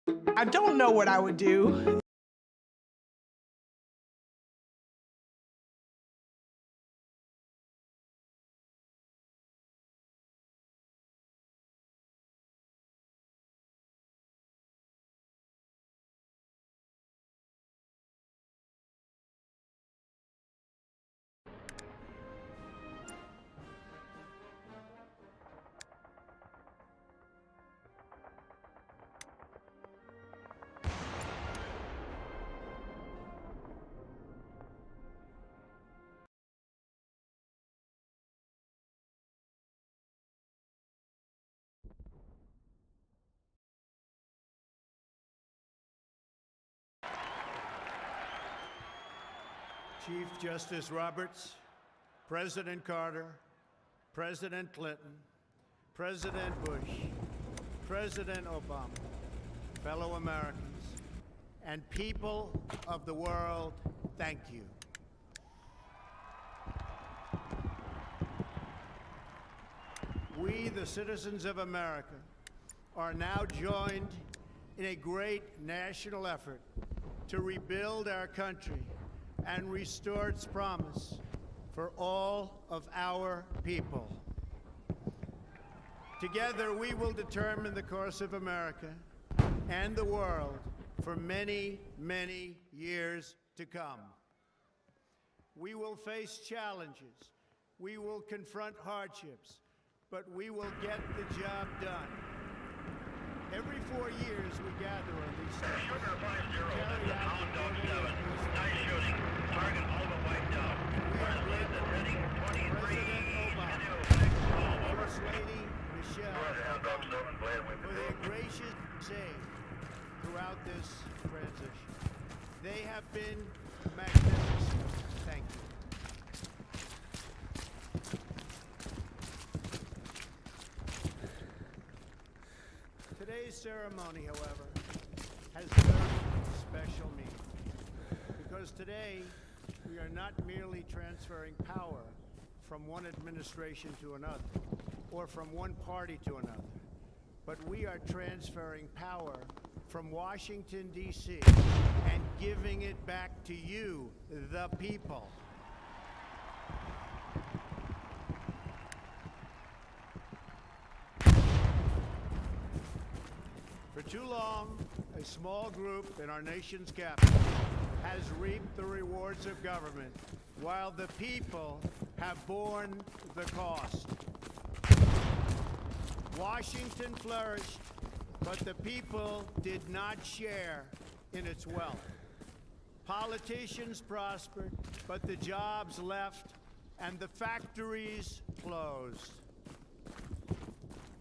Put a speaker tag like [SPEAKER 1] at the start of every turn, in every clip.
[SPEAKER 1] I don't know what I would do.
[SPEAKER 2] Chief Justice Roberts, President Carter, President Clinton, President Bush, President Obama, fellow Americans, and people of the world, thank you. We, the citizens of America, are now joined in a great national effort to rebuild our country and restore its promise for all of our people. Together, we will determine the course of America and the world for many, many years to come. We will face challenges. We will confront hardships, but we will get the job done. Every 4 years, we gather on these stages.
[SPEAKER 3] Sugar 50, this is Hound Dog 7. Nice shooting. Target all but wiped out. First heading 23.
[SPEAKER 2] First Lady Michelle for their gracious aid throughout this transition. They have been magnificent. Thank you. Today's ceremony, however, has very special meaning, because today we are not merely transferring power from one administration to another, or from one party to another, but we are transferring power from Washington, D.C., and giving it back to you, the people. For too long, a small group in our nation's capital has reaped the rewards of government, while the people have borne the cost. Washington flourished, but the people did not share in its wealth. Politicians prospered, but the jobs left and the factories closed.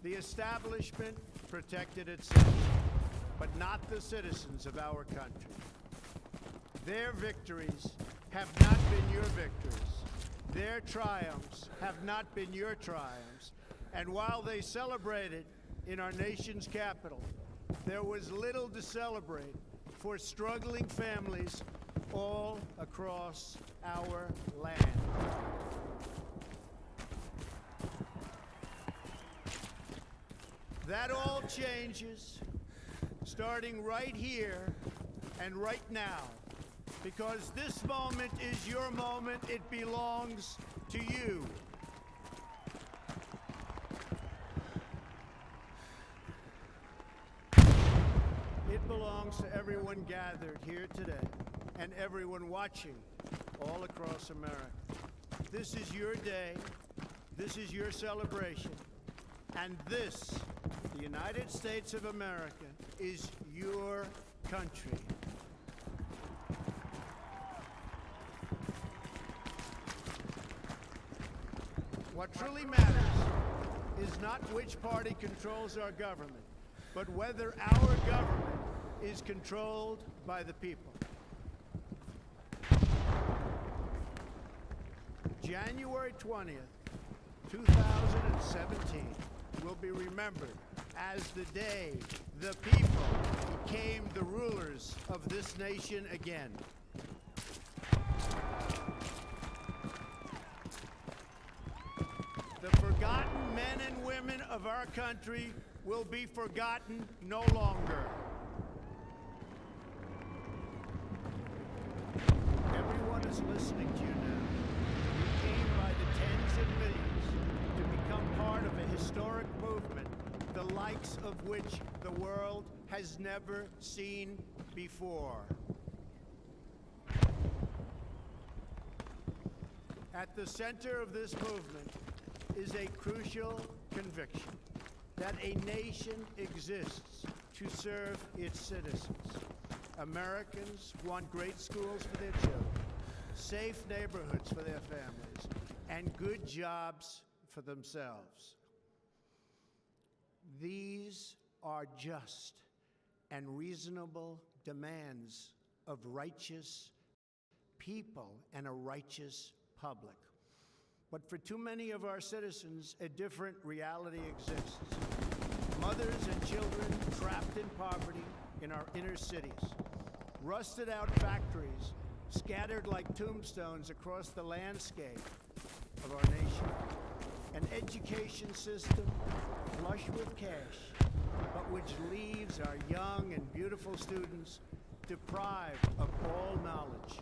[SPEAKER 2] The establishment protected itself, but not the citizens of our country. Their victories have not been your victories. Their triumphs have not been your triumphs. And while they celebrated in our nation's capital, there was little to celebrate for struggling families all across our land. That all changes starting right here and right now, because this moment is your moment. It belongs to you. It belongs to everyone gathered here today and everyone watching all across America. This is your day. This is your celebration. And this, the United States of America, is your country. What truly matters is not which party controls our government, but whether our government is controlled by the people. January 20th, 2017 will be remembered as the day the people became the rulers of this nation again. The forgotten men and women of our country will be forgotten no longer. listening to you now, who came by the tens of millions to become part of a historic movement, the likes of which the world has never seen before. At the center of this movement is a crucial conviction that a nation exists to serve its citizens. Americans want great schools for their children, safe neighborhoods for their families, and good jobs for themselves. These are just and reasonable demands of righteous people and a righteous public. But for too many of our citizens, a different reality exists. Mothers and children trapped in poverty in our inner cities, rusted out factories scattered like tombstones across the landscape of our nation, an education system flush with cash, but which leaves our young and beautiful students deprived of all knowledge.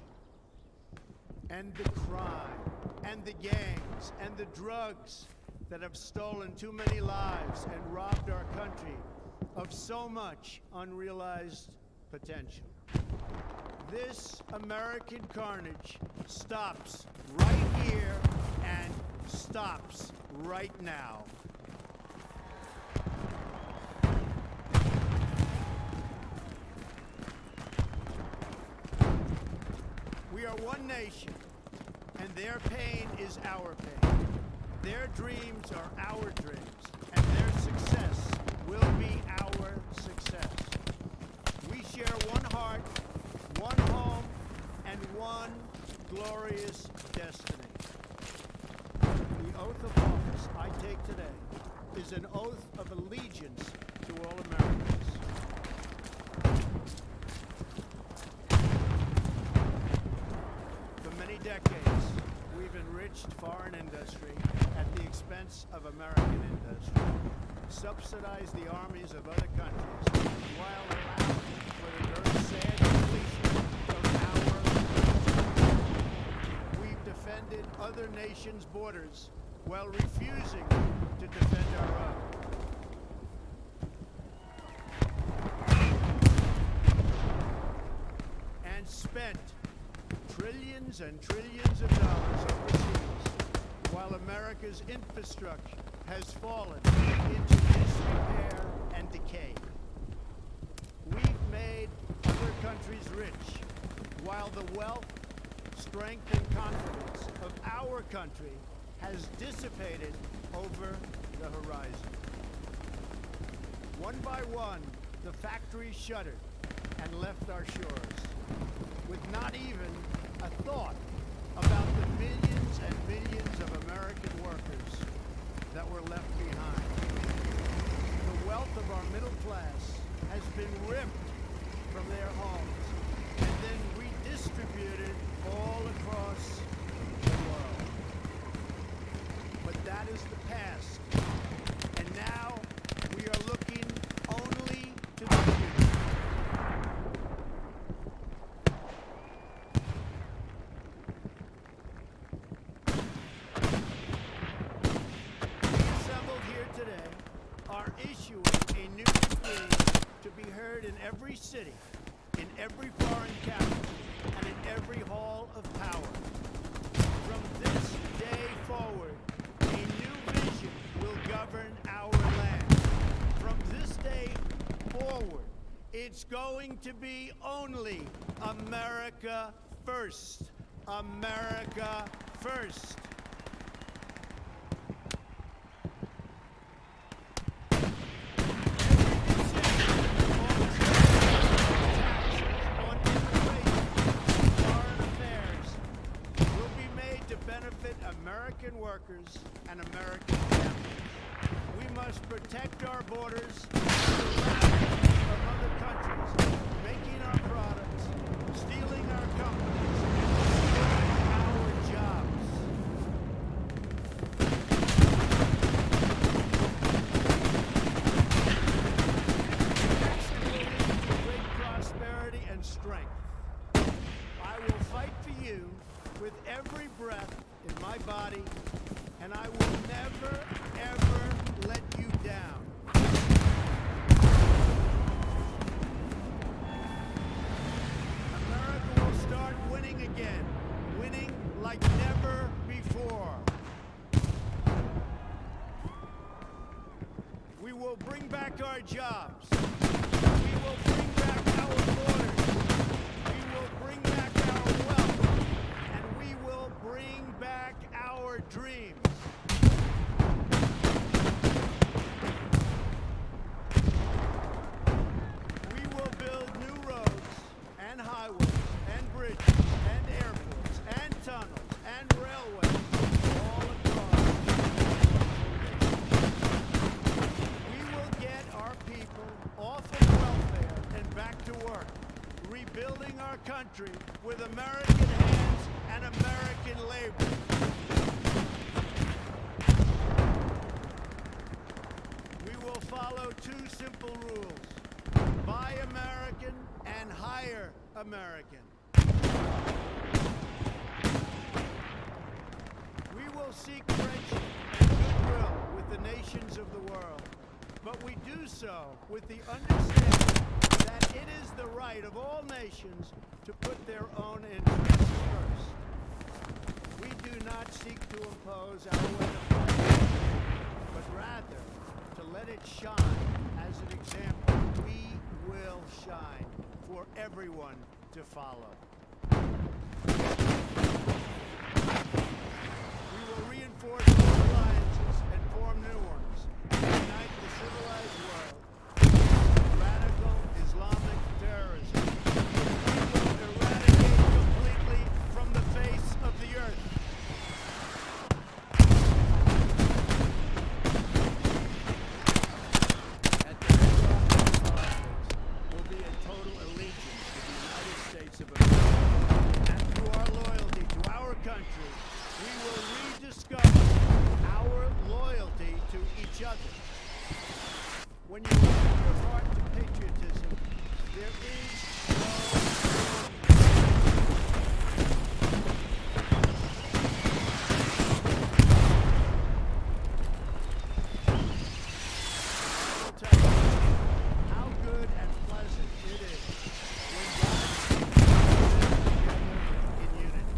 [SPEAKER 2] And the crime, and the gangs, and the drugs that have stolen too many lives and robbed our country of so much unrealized potential. This American carnage stops right here and stops right now. We are one nation, and their pain is our pain. Their dreams are our dreams, and their success will be our success. We share one heart, one home, and one glorious destiny. The oath of office I take today is an oath of allegiance to all Americans. For many decades, we've enriched foreign industry at the expense of American industry, subsidized the armies of other countries, while allowing for the very sad depletion of our. We've defended other nations' borders while refusing to defend our own. And spent trillions and trillions of dollars overseas, while America's infrastructure has fallen into disrepair and decay. We've made other countries rich, while the wealth, strength, and confidence of our country has dissipated over the horizon. One by one, the factories shuttered and left our shores, with not even a thought about the millions and millions of American workers that were left behind. The wealth of our middle class has been ripped from their homes and then redistributed all across the world. But that is the past, and now we are looking only to the future. Are issuing a new decree to be heard in every city, in every foreign capital, and in every hall of power. From this day forward, a new vision will govern our land. From this day forward, it's going to be only America first. America first. American workers and American families. We must protect our borders from other countries, making our products, stealing our companies, and destroying our jobs. Protection will lead to great prosperity and strength. I will fight for you back our jobs. We will bring back our borders. We will bring back our wealth. And we will bring back our dreams. We will build new roads and highways and bridges and airports and tunnels and railways all across. We will get our people off of welfare and back to work, rebuilding our country with American hands and American labor. We will follow two simple rules: buy American and hire American. We will seek friendship and goodwill with the nations of the world, but we do so with the understanding that it is the right of all nations to put their own interests first. We do not seek to impose our way of life, but rather to let it shine as an example. We will shine for everyone to follow. We will reinforce our alliances and form new ones to unite the civilized world against radical Islamic terrorism. We will eradicate completely from the face of the earth. At the head of our politics will be a total allegiance to the United States of America. And through our loyalty to our country, we will rediscover our loyalty to each other. When you open your heart to patriotism, there is no I will tell you how good and pleasant it is when God speaks us together in unity.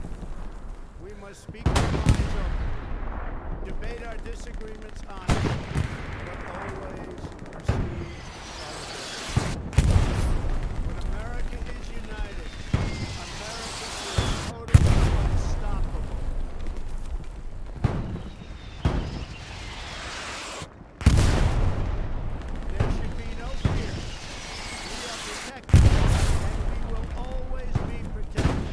[SPEAKER 2] We must speak our minds openly, debate our disagreements honestly, but always proceed positively. When America is united, America is totally unstoppable. There should be no fear. We are protected, and we will always be protected.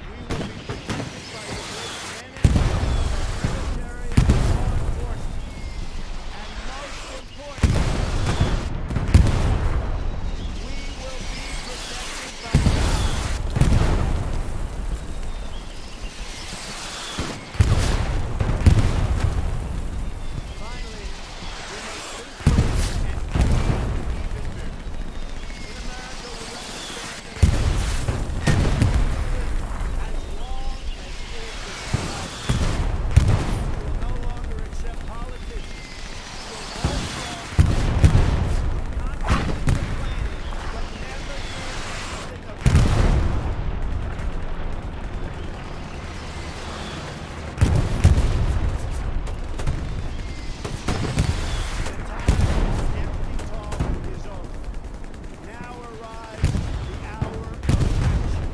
[SPEAKER 2] We will be protected by the great men and women of our military and law enforcement. And most important, we will be protected by God. Finally, we must think big and dream even bigger. In America, we understand that it is as long as it is allowed. We will no longer accept politicians who will all talk, constantly complaining, but never do anything about it. The time of empty talk is over. Now arrives the hour of action.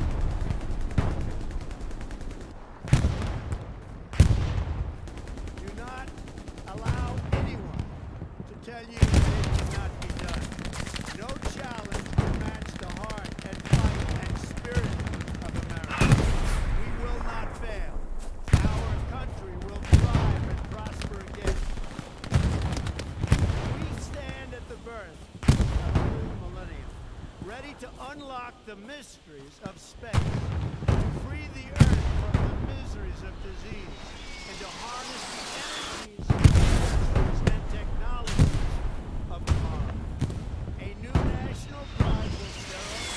[SPEAKER 2] Do not allow anyone to tell you that it cannot be done. No challenge can match the heart and fight and spirit of America. We will not fail. Our country will thrive and prosper again. We stand at the birth of a new millennium, ready to unlock the mysteries of space, to free the earth from the miseries of disease, and to harness the energies, industries, and technologies of tomorrow. A new national pride will stir us,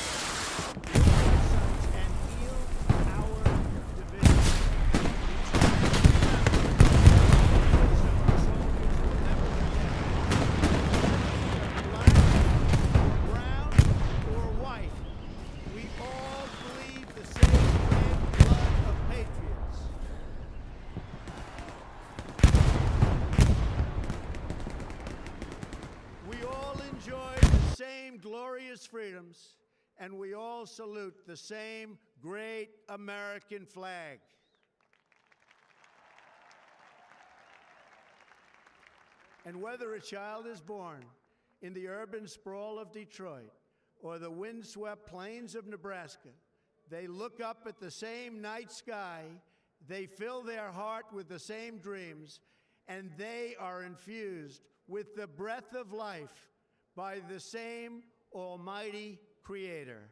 [SPEAKER 2] build our sights, and heal our divisions. It's time to remember the voice of our soldiers will never forget. Whether we are black, brown, or white, we all bleed the same red blood of patriots. 9 glorious freedoms, and we all salute the same great American flag. And whether a child is born in the urban sprawl of Detroit or the windswept plains of Nebraska, they look up at the same night sky, they fill their heart with the same dreams, and they are infused with the breath of life by the same almighty Creator.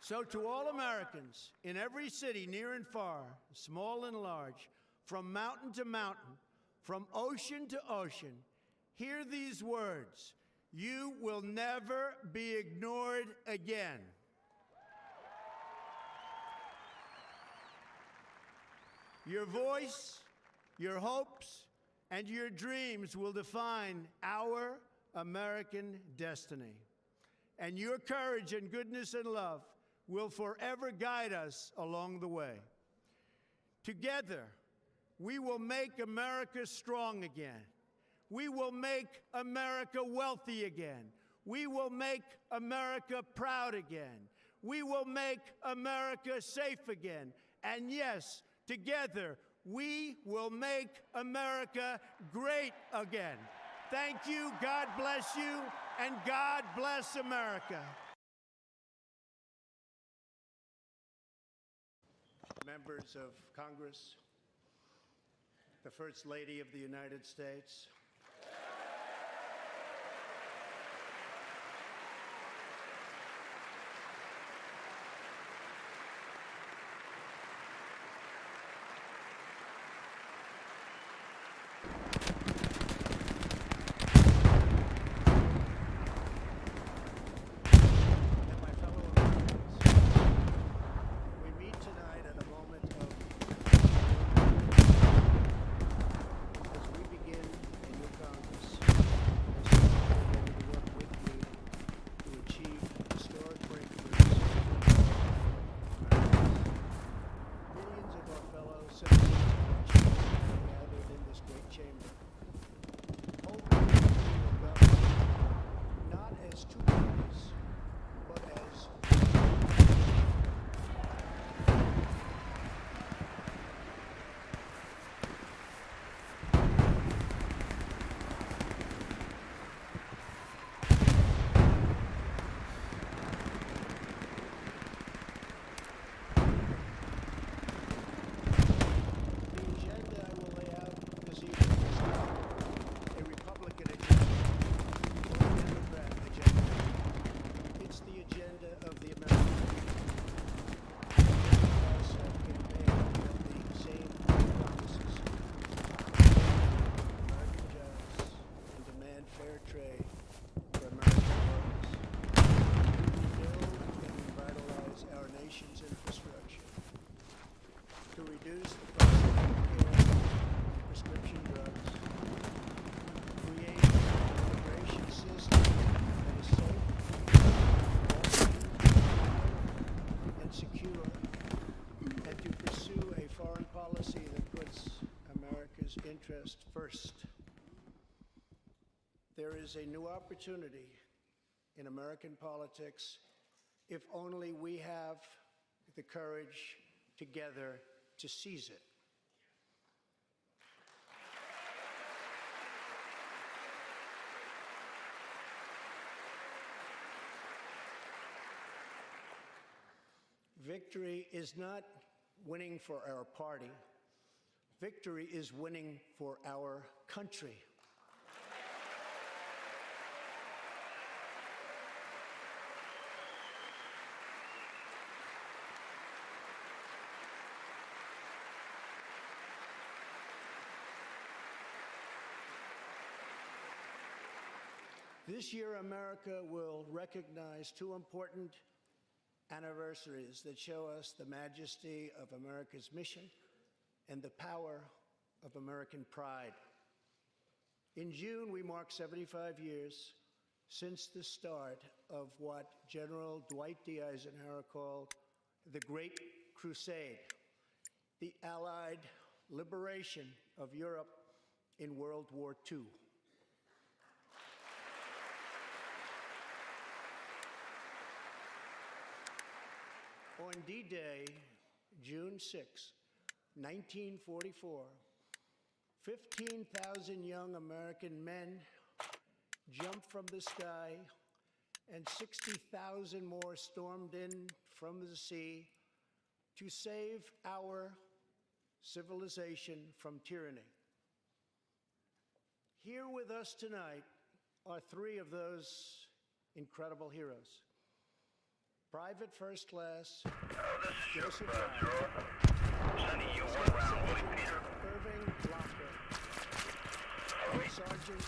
[SPEAKER 2] So to all Americans in every city, near and far, small and large, from mountain to mountain, from ocean to ocean, hear these words: you will never be ignored again. Your voice, your hopes, and your dreams will define our American destiny. And your courage and goodness and love will forever guide us along the way. Together, we will make America strong again. We will make America wealthy again. We will make America proud again. We will make America safe again. And yes, together, we will make America great again. Thank you, God bless you, and God bless America. Members of Congress, the First Lady of the United States, and my fellow Americans, we meet tonight at a moment of as we begin a new Congress, as we are ready to work with you to achieve historic breakthroughs. Millions of our fellow citizens are gathered in this great chamber, hoping that we will govern not as two parties, but as the agenda I will lay out this evening is not a Republican agenda or a Democrat agenda. It's the agenda of the American people. Many of us have campaigned on the same promises: American jobs and demand fair trade for American workers. To rebuild and revitalize our nation's infrastructure. To reduce the price of healthcare and prescription drugs. Create an immigration system that is safe, and secure, and to pursue a foreign policy that puts America's interest first. There is a new opportunity in American politics if only we have the courage together to seize it. Victory is not winning for our party. Victory is winning for our country. This year, America will recognize two important anniversaries that show us the majesty of America's mission and the power of American pride. In June, we mark 75 years since the start of what General Dwight D. Eisenhower called the Great Crusade, the Allied liberation of Europe in World War II. On D-Day, June 6, 1944, 15,000 young American men jumped from the sky and 60,000 more stormed in from the sea to save our civilization from tyranny. Here with us tonight are three of those incredible heroes. Private First Class Joseph Brown,
[SPEAKER 3] Sending you one round, Willie Peter.
[SPEAKER 2] Irving Locker, Sergeant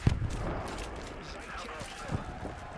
[SPEAKER 2] Zaitchik.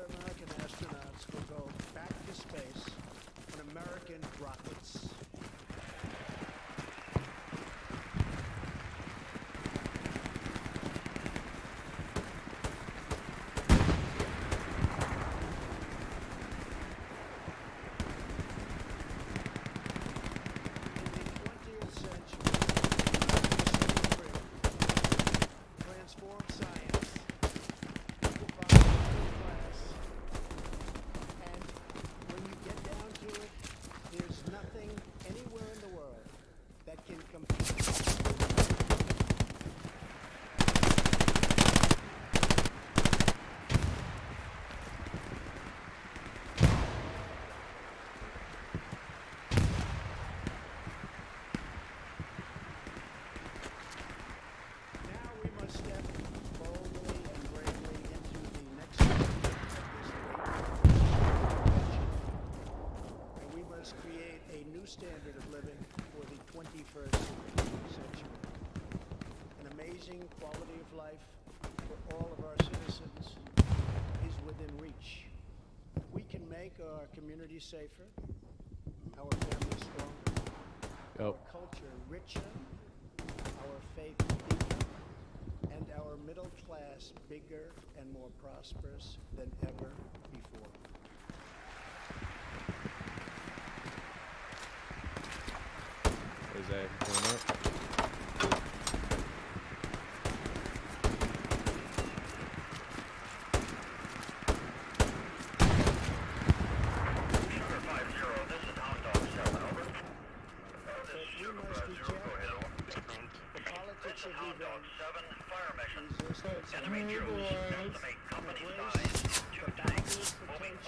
[SPEAKER 2] American astronauts will go back to space on American rockets. In the 20th century, transformed science, defined middle class, and when you get down to it, there's nothing anywhere in the world that can compete. Now we must step boldly and bravely into the next chapter of this great invention. And we must create a new standard of living for the 21st century. An amazing quality of life for all of our citizens is within reach. We can make our community safer, our families stronger, our culture richer, our faith deeper, and our middle class bigger and more prosperous than ever before.
[SPEAKER 4] Jose, going up.
[SPEAKER 3] Sugar 50, this is Hound Dog 7, over. This
[SPEAKER 2] But
[SPEAKER 3] is
[SPEAKER 2] we
[SPEAKER 3] Sugar
[SPEAKER 2] must
[SPEAKER 3] 50,
[SPEAKER 2] reject
[SPEAKER 3] go ahead, over.
[SPEAKER 2] the
[SPEAKER 3] This
[SPEAKER 2] politics
[SPEAKER 3] is
[SPEAKER 2] of
[SPEAKER 3] Hound Dog
[SPEAKER 2] revenge,
[SPEAKER 3] 7, fire mission.
[SPEAKER 2] resistance,
[SPEAKER 3] Enemy
[SPEAKER 2] and
[SPEAKER 3] troops
[SPEAKER 2] boys,
[SPEAKER 3] estimate company
[SPEAKER 2] embrace
[SPEAKER 3] size, 2
[SPEAKER 2] the
[SPEAKER 3] tanks,
[SPEAKER 2] boundless
[SPEAKER 3] moving
[SPEAKER 2] potential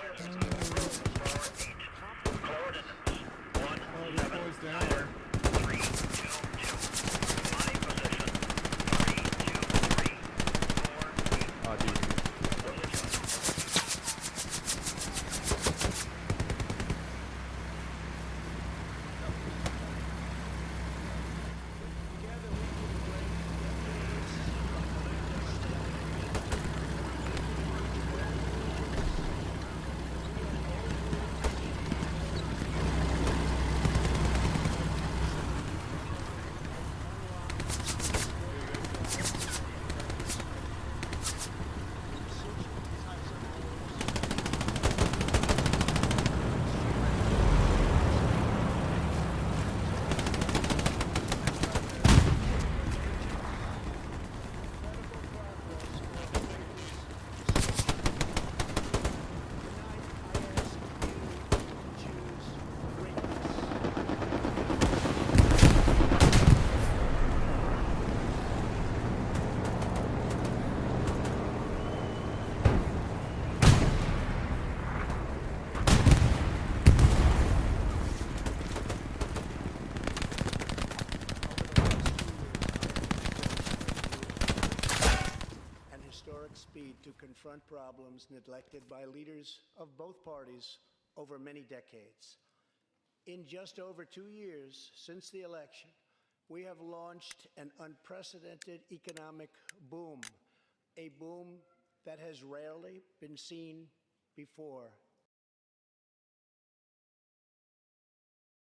[SPEAKER 2] speed to confront problems neglected by leaders of both parties over many decades. In just over 2 years since the election, we have launched an unprecedented economic boom, a boom that has rarely been seen before